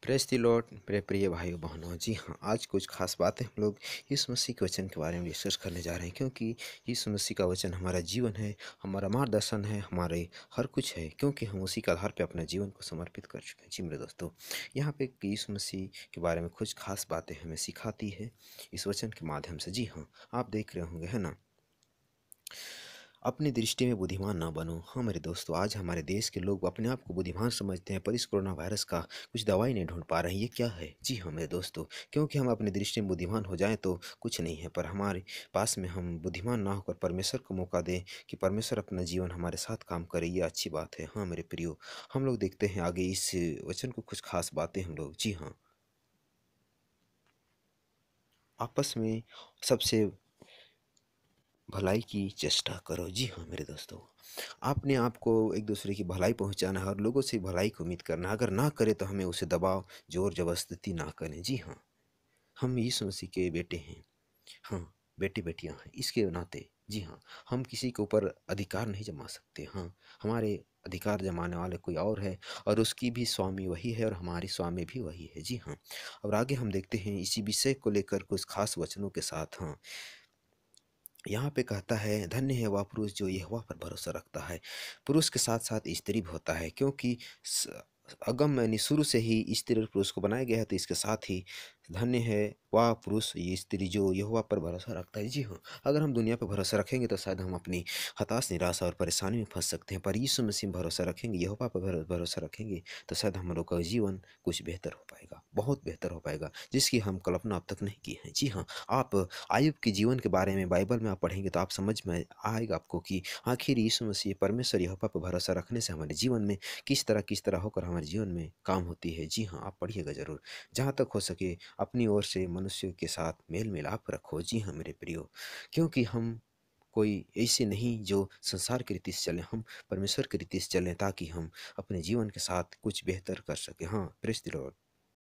Press the Lord मेरे प्रिय भाइयों बहनों। जी हाँ, आज कुछ खास बातें हम लोग यीशु मसीह के वचन के बारे में डिस्कस करने जा रहे हैं, क्योंकि यीशु मसीह का वचन हमारा जीवन है, हमारा मार्गदर्शन है, हमारे हर कुछ है, क्योंकि हम उसी के आधार पे अपने जीवन को समर्पित कर चुके हैं। जी मेरे दोस्तों, यहाँ पे यीशु मसीह के बारे में कुछ खास बातें हमें सिखाती है इस वचन के माध्यम से। जी हाँ, आप देख रहे होंगे, है ना, अपनी दृष्टि में बुद्धिमान ना बनो। हाँ मेरे दोस्तों, आज हमारे देश के लोग अपने आप को बुद्धिमान समझते हैं, पर इस कोरोना वायरस का कुछ दवाई नहीं ढूंढ पा रहे हैं। ये क्या है? जी हाँ मेरे दोस्तों, क्योंकि हम अपनी दृष्टि में बुद्धिमान हो जाएं तो कुछ नहीं है, पर हमारे पास में हम बुद्धिमान ना होकर परमेश्वर को मौका दें कि परमेश्वर अपना जीवन हमारे साथ काम करे, ये अच्छी बात है। हाँ मेरे प्रियो, हम लोग देखते हैं आगे इस वचन को, कुछ खास बातें हम लोग, जी हाँ, आपस में सबसे भलाई की चेष्टा करो। जी हाँ मेरे दोस्तों, आपने आपको एक दूसरे की भलाई पहुंचाना है और लोगों से भलाई की उम्मीद करना है। अगर ना करे तो हमें उसे दबाव जोर जबरदस्ती ना करें। जी हाँ, हम यीशु मसीह के बेटे हैं। हाँ, बेटे बेटियां हैं इसके नाते। जी हाँ, हम किसी के ऊपर अधिकार नहीं जमा सकते। हाँ, हमारे अधिकार जमाने वाले कोई और है, और उसकी भी स्वामी वही है और हमारी स्वामी भी वही है। जी हाँ, और आगे हम देखते हैं इसी विषय को लेकर कुछ खास वचनों के साथ। हाँ, यहाँ पे कहता है, धन्य है वह पुरुष जो यहोवा पर भरोसा रखता है। पुरुष के साथ साथ स्त्री भी होता है, क्योंकि अगम यानी शुरू से ही स्त्री और पुरुष को बनाया गया है, तो इसके साथ ही धन्य है वह पुरुष ये स्त्री जो यहोवा पर भरोसा रखता है। जी हाँ, अगर हम दुनिया पर भरोसा रखेंगे तो शायद हम अपनी हताश निराशा और परेशानी में फंस सकते हैं, पर यीशु मसीह में भरोसा रखेंगे, यहोवा पर भरोसा रखेंगे, तो शायद हम लोग का जीवन कुछ बेहतर हो पाएगा, बहुत बेहतर हो पाएगा, जिसकी हम कल्पना अब तक नहीं की है। जी हाँ, आप आयुब के जीवन के बारे में बाइबल में आप पढ़ेंगे तो आप समझ में आएगा आपको कि आखिर यीशु मसीह परमेश्वर यहोवा पर भरोसा रखने से हमारे जीवन में किस तरह होकर हमारे जीवन में काम होती है। जी हाँ, आप पढ़िएगा ज़रूर। जहाँ तक हो सके अपनी ओर से मनुष्यों के साथ मेल मिलाप रखो। जी हाँ मेरे प्रियो, क्योंकि हम कोई ऐसे नहीं जो संसार की रीति से चलें, हम परमेश्वर की रीति से चलें, ताकि हम अपने जीवन के साथ कुछ बेहतर कर सकें। हाँ, प्रेज़ द लॉर्ड।